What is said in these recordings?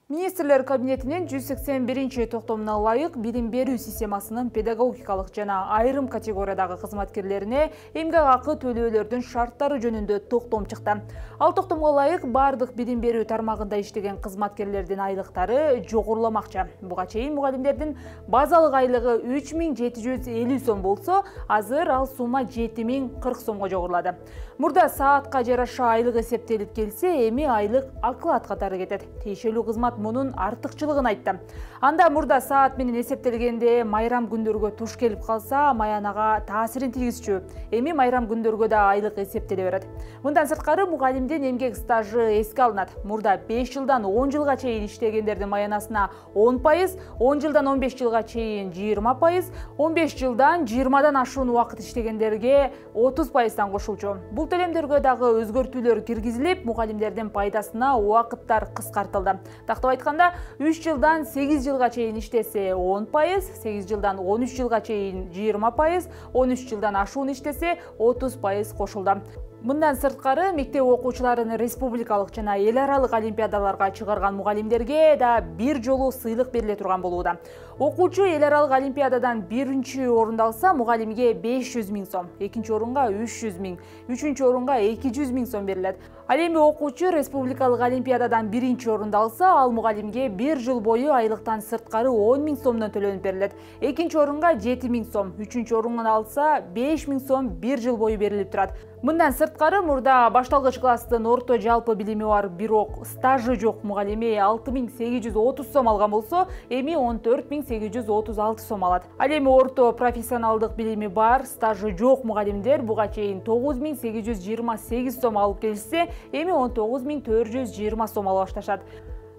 Министрлер кабинетинин 181 токтомуна ылайык билим берүү системасынын педагогикалык жана айрым категориядагы кызматкерлерине эмгек акы төлөөлөрдүн шарттары жөнүндө токтом чыкты. Ал токтомго ылайык бардык билим берүү тармагында иштеген кызматкерлердин айлыктары жогоруламакчы. Буга чейин мугалимдердин базалык айлыгы 3750 сом болсо, азыр ал сумма 7040 сомго жогорулады. Мурда саатка жараша айлык эсептелип келсе, эми айлык оклад катары кетет. Тиешелүү кызмат мунун артыкчылыгын айтты. Анда мурда саат менен эсептелгенде майрам күндөргө туш келип калса, маянага таасирин тийгизчү. Эми майрам күндөргө да айлык эсептеле берет. Мындан сырткары мугалимдин эмгек стажы эске алынат. Мурда 5 жылдан 10 жылга чейин иштегендердин маянасына 10%, 10 жылдан 15 жылга чейин 20%, 15 жылдан 20дан ашуун убакыт иштегендерге 30%тан кошулчу. Бул төлөмдөргө дагы өзгөртүүлөр киргизилип, мугалимдердин пайдасына убакыттар кыскартылды. Тактап айтканда, 3 жылдан 8 жылга чейин иштесе 10%, 8 жылдан 13 жылга чейин 20%, 13 жылдан ашуун иштесе 30% кошулду. Мындан сырткары, мектеп окуучуларын республикалык жана эл аралык олимпиадаларга чыгарган мугалимдерге да бир жолу сыйлык бериле турган болууда. Окуучу эл аралык олимпиададан биринчи орунду алса, мугалимге 500 000 сом, экинчи орунга 300 000, үчүнчү орунга 200 000 сом берилет. Ал эми окуучу республикалык олимпиададан биринчи орунду алса, ал мугалимге 1 жыл бою айлыктан сырткары 10 000 сомдон төлөнүп берилет. Экинчи орунга 7 000 сом, үчүнчү орунду алса 5 000 сом 1 жыл бою берилип турат. Мындан сырткары, мурда башталгыч класстын орто жалпы билими бар, бирок стажы жок мугалими 6830 сом алган болсо, эми 14836 сом алат. Ал эми орто профессионалдык билими бар, стажы жок мугалимдер буга чейин 9828 сом алып келсе, эми 19420 сом ала башташат.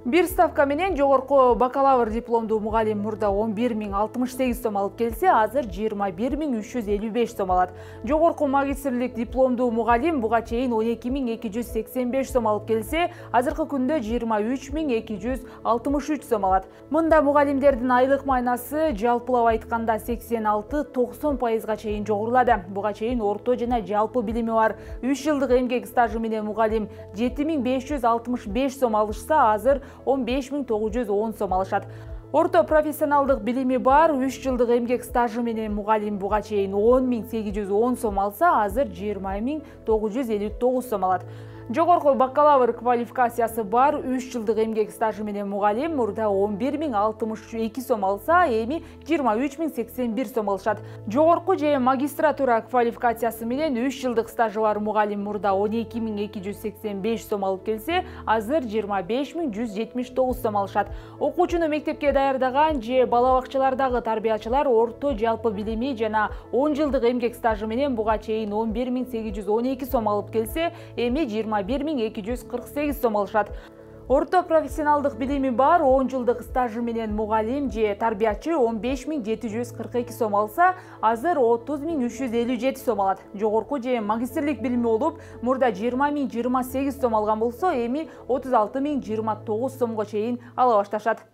Бир ставка менен жогорку бакалавр дипломдуу мугалим мурда 11068 сом алып келсе, азыр 21355 сом алат. Жогорку магистрлик дипломдуу мугалим буга чейин 12285 сом алып келсе, азыркы күндө 23263 сом алат. Мында мугалимдердин айлык майнасы жалпылап айтканда 86-90%га чейин жогорулады. Буга чейин орто жана жалпы билими бар 3 жылдык эмгек стажы менен мугалим 7565 сом алышса, азыр 15910 сом алышат. Орто профессионалдык билими бар 3 жылдык эмгек стажы менен мугалим буга чейин 10810 сом алса, азыр 20959 сом алат. Жогорку бакалавр квалификациясы бар 3 жылдык эмгек стажы менен мугалим мурда 11062 сом алса, эми 23081 сом алышат. Жогорку же магистратура квалификациясы менен 3 жылдык стажы бар мугалим мурда 12285 сом алып келсе, азыр 25179 сом алышат. Окуучуну мектепке даярдаган же бала бакчалардагы тарбиячылар орто жалпы билими жана 10 жылдык эмгек стажы менен буга чейин 11812 сом алып келсе, эми 21248 сом алышат. Орто профессионалдык билими бар 10 жылдык стажы менен мугалим же тарбиячы 15742 сом алса, азыр 30357 сом алат. Жогорку же магистрлик билими болуп, мурда 20028 сом алган болсо, эми 36029 сомго чейин ала башташат.